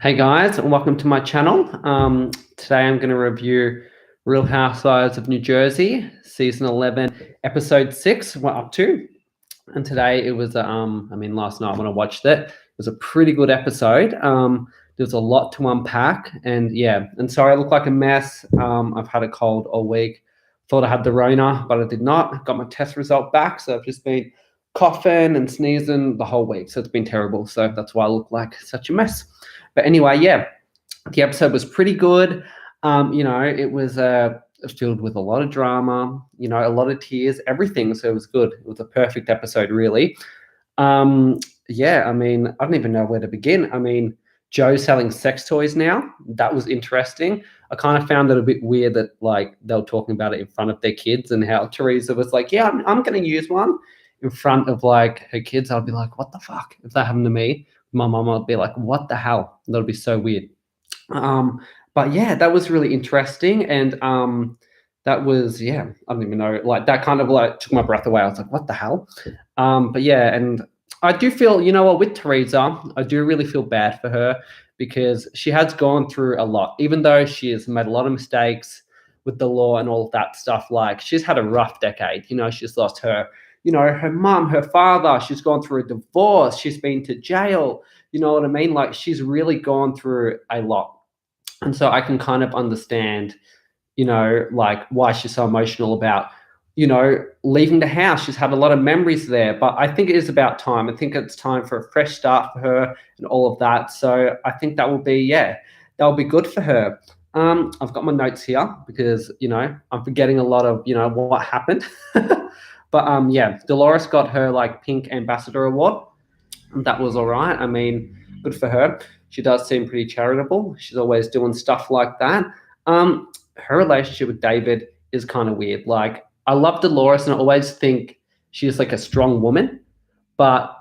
Hey guys, and welcome to my channel. Today I'm going to review Real Housewives of New Jersey, Season 11, Episode 6, we're up to. And today it was, last night when I watched it was a pretty good episode. There was a lot to unpack, and yeah, and sorry I look like a mess. I've had a cold all week. Thought I had the Rona, but I did not. Got my test result back, so I've just been coughing and sneezing the whole week, so it's been terrible. So that's why I look like such a mess. But anyway, yeah, the episode was pretty good. It was filled with a lot of drama, a lot of tears, everything. So it was good. It was a perfect episode, really. I don't even know where to begin. Joe's selling sex toys now. That was interesting. I kind of found it a bit weird that they were talking about it in front of their kids, and how Teresa was like, "Yeah, I'm going to use one," in front of her kids. I'd be like, "What the fuck?" If that happened to me, my mom would be like, "What the hell?" That would be so weird. But yeah, that was really interesting, and that was, yeah, I don't even know, that kind of took my breath away. I was like, "What the hell?" But yeah, and I do feel, with Teresa, I do really feel bad for her because she has gone through a lot, even though she has made a lot of mistakes with the law and all of that stuff. She's had a rough decade. She's lost her mum, her father. She's gone through a divorce. She's been to jail. You know what I mean? She's really gone through a lot. And so I can kind of understand, why she's so emotional about, leaving the house. She's had a lot of memories there, but I think it is about time. I think it's time for a fresh start for her and all of that. So I think that will be, that will be good for her. I've got my notes here because, I'm forgetting a lot of, what happened. But yeah, Dolores got her Pink Ambassador Award. That was all right. Good for her. She does seem pretty charitable. She's always doing stuff like that. Her relationship with David is kind of weird. I love Dolores, and I always think she's a strong woman, but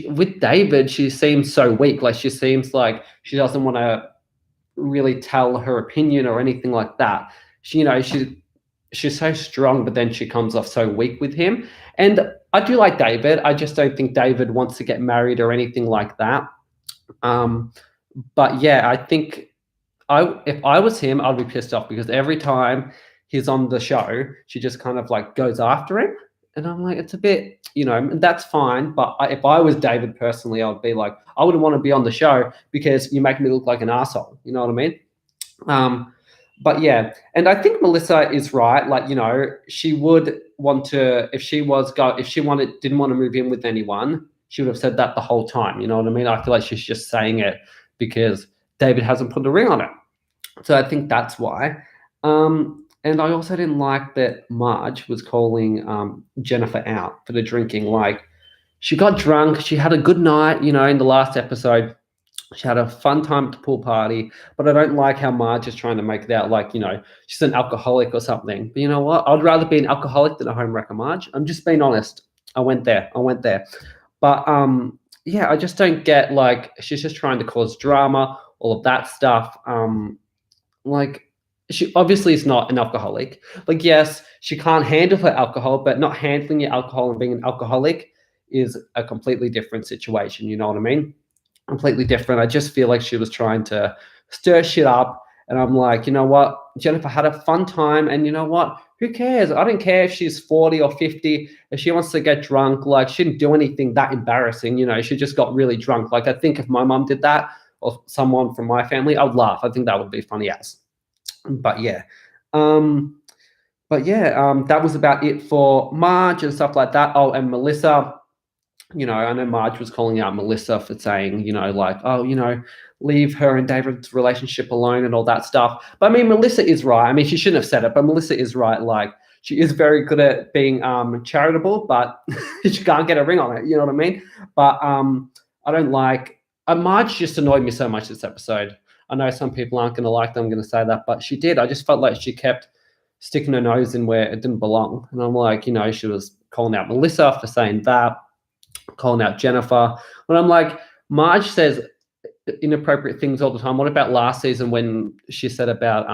with David, she seems so weak. She seems like she doesn't want to really tell her opinion or anything like that. She's so strong, but then she comes off so weak with him. And I do like David. I just don't think David wants to get married or anything like that. But yeah, I think if I was him, I'd be pissed off because every time he's on the show, she just kind of goes after him. And I'm like, it's a bit, and that's fine. But if I was David personally, I'd be like, I wouldn't want to be on the show because you make me look like an asshole. You know what I mean? But yeah, and I think Melissa is right. She would want to, if she didn't want to move in with anyone, she would have said that the whole time. You know what I mean? I feel like she's just saying it because David hasn't put a ring on it. So I think that's why. And I also didn't like that Marge was calling Jennifer out for the drinking. She got drunk. She had a good night, in the last episode. She had a fun time at the pool party, but I don't like how Marge is trying to make it out she's an alcoholic or something. But you know what? I'd rather be an alcoholic than a homewrecker, Marge. I'm just being honest. I went there. But yeah, I just don't get she's just trying to cause drama, all of that stuff. She obviously is not an alcoholic. Yes, she can't handle her alcohol, but not handling your alcohol and being an alcoholic is a completely different situation. You know what I mean? Completely different. I just feel like she was trying to stir shit up. And I'm like, you know what? Jennifer had a fun time. And you know what? Who cares? I don't care if she's 40 or 50. If she wants to get drunk, she didn't do anything that embarrassing. She just got really drunk. I think if my mom did that or someone from my family, I would laugh. I think that would be funny as. But yeah. That was about it for Marge and stuff like that. Oh, and Melissa. I know Marge was calling out Melissa for saying, leave her and David's relationship alone and all that stuff. But Melissa is right. She shouldn't have said it, but Melissa is right. She is very good at being charitable, but she can't get a ring on it. You know what I mean? But I don't Marge just annoyed me so much this episode. I know some people aren't going to like them. I'm going to say that, but she did. I just felt like she kept sticking her nose in where it didn't belong. And I'm like, she was calling out Melissa for saying that, calling out Jennifer. When I'm like, Marge says inappropriate things all the time. What about last season when she said about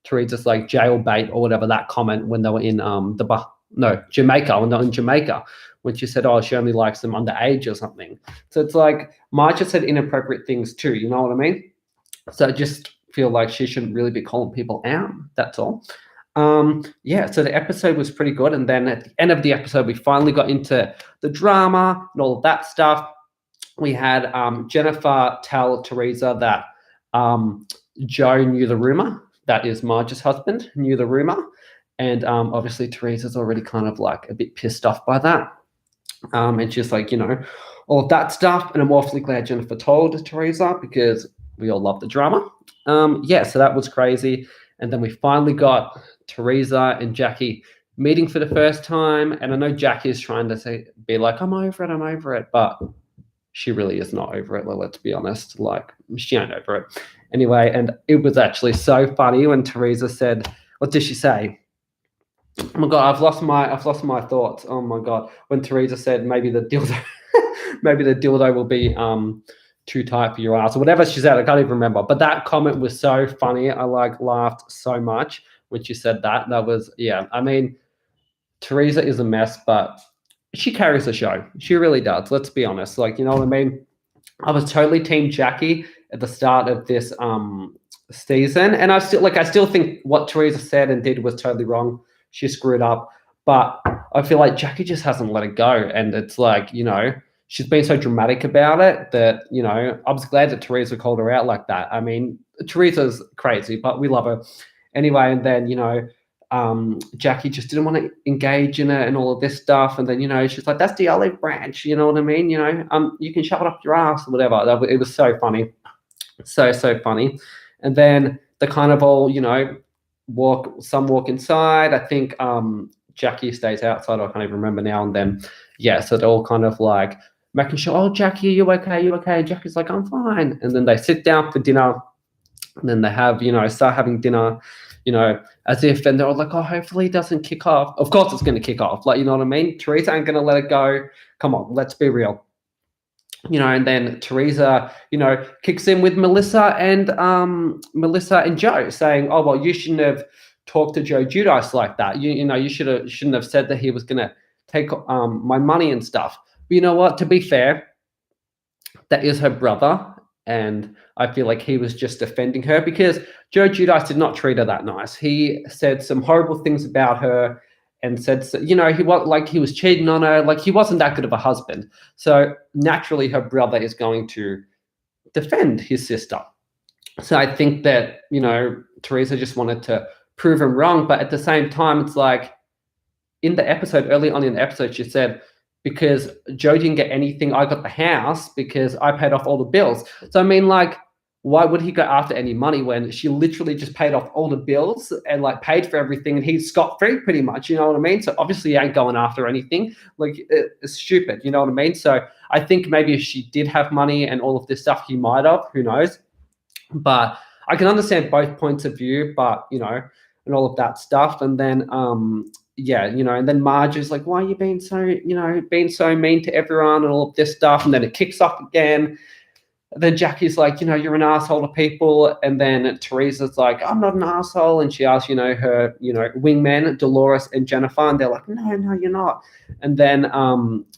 Teresa's jail bait or whatever, that comment when they were in the No, Jamaica, or not in Jamaica, when she said, oh, she only likes them underage or something. So it's like Marge has said inappropriate things too, you know what I mean? So I just feel like she shouldn't really be calling people out. That's all. Yeah, so the episode was pretty good. And then at the end of the episode, we finally got into the drama and all of that stuff. We had Jennifer tell Teresa that Joe knew the rumor. That is Marge's husband, knew the rumor. And obviously Teresa's already kind of like a bit pissed off by that. And she's like, you know, all of that stuff. And I'm awfully glad Jennifer told Teresa because we all love the drama. Yeah, so that was crazy. And then we finally got Teresa and Jackie meeting for the first time. And I know Jackie is trying to be like, I'm over it. But she really is not over it. Well, let's be honest. Like, she ain't over it. Anyway, and it was actually so funny when Teresa said, what did she say? Oh my God, I've lost my thoughts. Oh my God. When Teresa said maybe the dildo will be too tight for your ass or whatever she said, I can't even remember. But that comment was so funny. I like laughed so much when she said that. That was, yeah. I mean, Teresa is a mess, but she carries the show. She really does. Let's be honest. Like, you know what I mean? I was totally team Jackie at the start of this season. And I still think what Teresa said and did was totally wrong. She screwed up. But I feel like Jackie just hasn't let it go. And it's like, you know, she's been so dramatic about it that, you know, I was glad that Teresa called her out like that. I mean, Teresa's crazy, but we love her. Anyway, and then, you know, Jackie just didn't want to engage in it and all of this stuff. And then, you know, she's like, that's the olive branch. You know what I mean? You know, you can shove it up your ass or whatever. It was so funny. So funny. And then the kind of all, you know, walk inside. I think Jackie stays outside. I can't even remember now. And then, yeah, so they're all kind of like making sure, oh, Jackie, you okay? You okay? And Jackie's like, I'm fine. And then they sit down for dinner. And then they have, you know, start having dinner, you know, as if, and they're all like, oh, hopefully it doesn't kick off. Of course it's going to kick off. Like, you know what I mean? Teresa ain't going to let it go. Come on, let's be real. You know, and then Teresa, you know, kicks in with Melissa and Joe saying, oh, well, you shouldn't have talked to Joe Judice like that. You know, you shouldn't have said that he was going to take my money and stuff. But you know what? To be fair, that is her brother. And I feel like he was just defending her because Joe Judice did not treat her that nice. He said some horrible things about her and said, you know, he was cheating on her. Like, he wasn't that good of a husband. So naturally her brother is going to defend his sister. So I think that, you know, Teresa just wanted to prove him wrong. But at the same time, it's like in the episode, early on in the episode, she said, because Joe didn't get anything, I got the house because I paid off all the bills. So, I mean, like, why would he go after any money when she literally just paid off all the bills and, like, paid for everything and he's scot-free pretty much, you know what I mean? So, obviously, he ain't going after anything. Like, it's stupid, you know what I mean? So, I think maybe if she did have money and all of this stuff, he might have, who knows? But I can understand both points of view, but, you know, and all of that stuff. And then, yeah, you know, and then Marge is like, why are you being so mean to everyone and all of this stuff? And then it kicks off again. And then Jackie's like, you know, you're an asshole to people. And then Teresa's like, I'm not an asshole. And she asks, you know, her, you know, wingmen, Dolores and Jennifer. And they're like, no, you're not. And then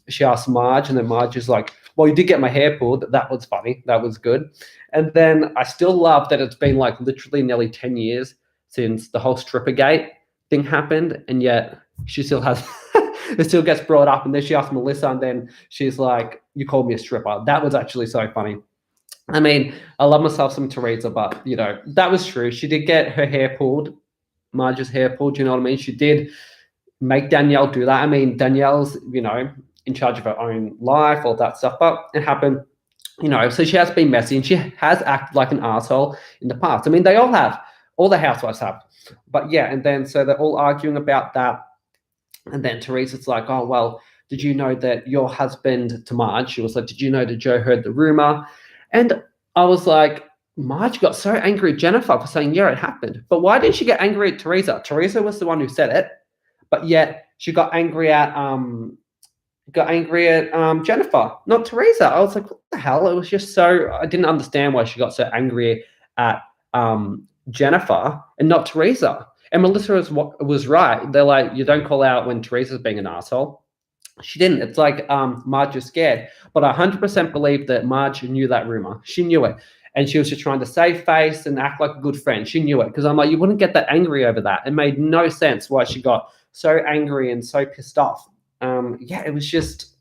she asks Marge. And then Marge is like, well, you did get my hair pulled. That was funny. That was good. And then I still love that it's been like literally nearly 10 years since the whole Strippergate thing happened, and yet she still has it still gets brought up. And then she asks Melissa, and then she's like, you called me a stripper. That was actually so funny. I mean, I love myself some Teresa, but, you know, that was true. She did get her hair pulled, Marge's hair pulled, you know what I mean? She did make Danielle do that. I mean, Danielle's, you know, in charge of her own life, all that stuff, but it happened, you know. So she has been messy and she has acted like an asshole in the past. I mean, they all have. All the housewives have. But yeah, and then so they're all arguing about that. And then Teresa's like, oh, well, did you know that your husband, to Marge, she was like, did you know that Joe heard the rumor? And I was like, Marge got so angry at Jennifer for saying, yeah, it happened. But why didn't she get angry at Teresa? Teresa was the one who said it. But yet she got angry at Jennifer, not Teresa. I was like, what the hell? It was just so, I didn't understand why she got so angry at Jennifer and not Teresa. And Melissa was right. They're like, you don't call out when Teresa's being an asshole. She didn't. It's like Marge is scared. But I 100% believe that Marge knew that rumor. She knew it. And she was just trying to save face and act like a good friend. She knew it. Because I'm like, you wouldn't get that angry over that. It made no sense why she got so angry and so pissed off. Yeah, it was just,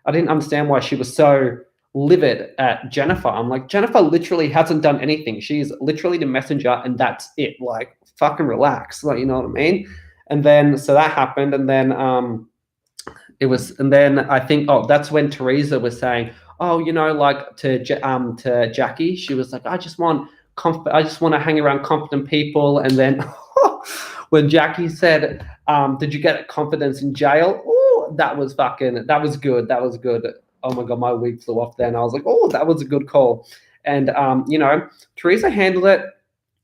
I didn't understand why she was so livid at Jennifer. I'm like, Jennifer literally hasn't done anything. She's literally the messenger and that's it. Like, fucking relax. Like, you know what I mean? And then, so that happened. And then, and then I think, that's when Teresa was saying, like to Jackie, she was like, I just want to hang around confident people. And then when Jackie said, did you get confidence in jail? Oh, that was good. That was good. Oh my God, my wig flew off then. I was like, oh, that was a good call. And, Teresa handled it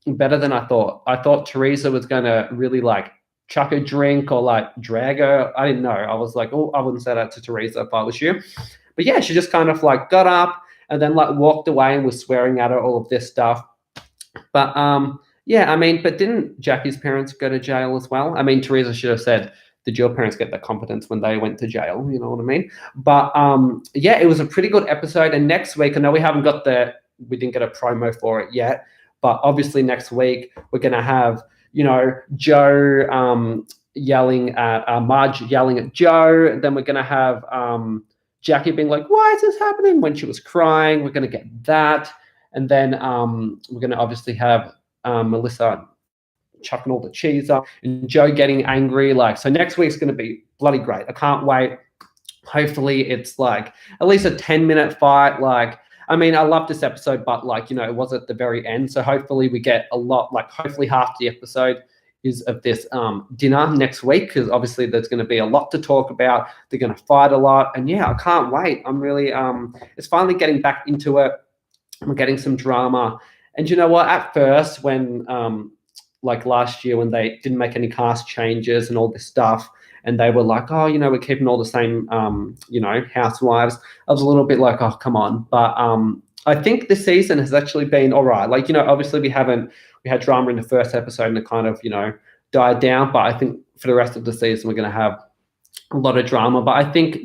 better than I thought. I thought Teresa was going to really like chuck a drink or like drag her. I didn't know. I was like, oh, I wouldn't say that to Teresa if I was you. But yeah, she just kind of like got up and then like walked away and was swearing at her, all of this stuff. But yeah, I mean, but didn't Jackie's parents go to jail as well? I mean, Teresa should have said, did your parents get the competence when they went to jail? You know what I mean? But yeah, it was a pretty good episode. And next week, I know we didn't get a promo for it yet, but obviously next week we're going to have, Joe yelling at Marge yelling at Joe. Then we're going to have Jackie being like, why is this happening? When she was crying, we're going to get that. And then we're going to obviously have Melissa chucking all the cheese up and Joe getting angry. Like, so next week's going to be bloody great. I can't wait. Hopefully it's like at least a 10-minute fight. Like, I mean, I love this episode, but like, it was at the very end. So hopefully we get a lot, like hopefully half the episode is of this dinner next week, because obviously there's going to be a lot to talk about. They're going to fight a lot. And yeah, I can't wait. I'm really, it's finally getting back into it. We're getting some drama. And you know what? At first, when like last year, when they didn't make any cast changes and all this stuff, and they were like, oh, we're keeping all the same, housewives, I was a little bit like, oh, come on. But I think this season has actually been all right. Like, obviously we had drama in the first episode and it kind of, died down. But I think for the rest of the season, we're going to have a lot of drama. But I think,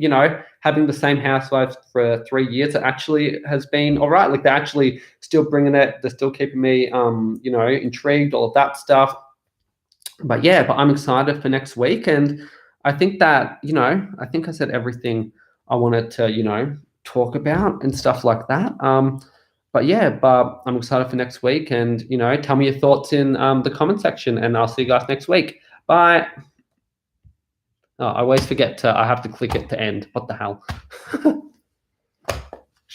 having the same housewives for 3 years, it actually has been all right. Like, they're actually still bringing it. They're still keeping me, intrigued, all of that stuff. But yeah, I'm excited for next week. And I think that, I think I said everything I wanted to, talk about and stuff like that. But yeah, I'm excited for next week. And, tell me your thoughts in the comment section, and I'll see you guys next week. Bye. Oh, I always forget I have to click it to end. What the hell?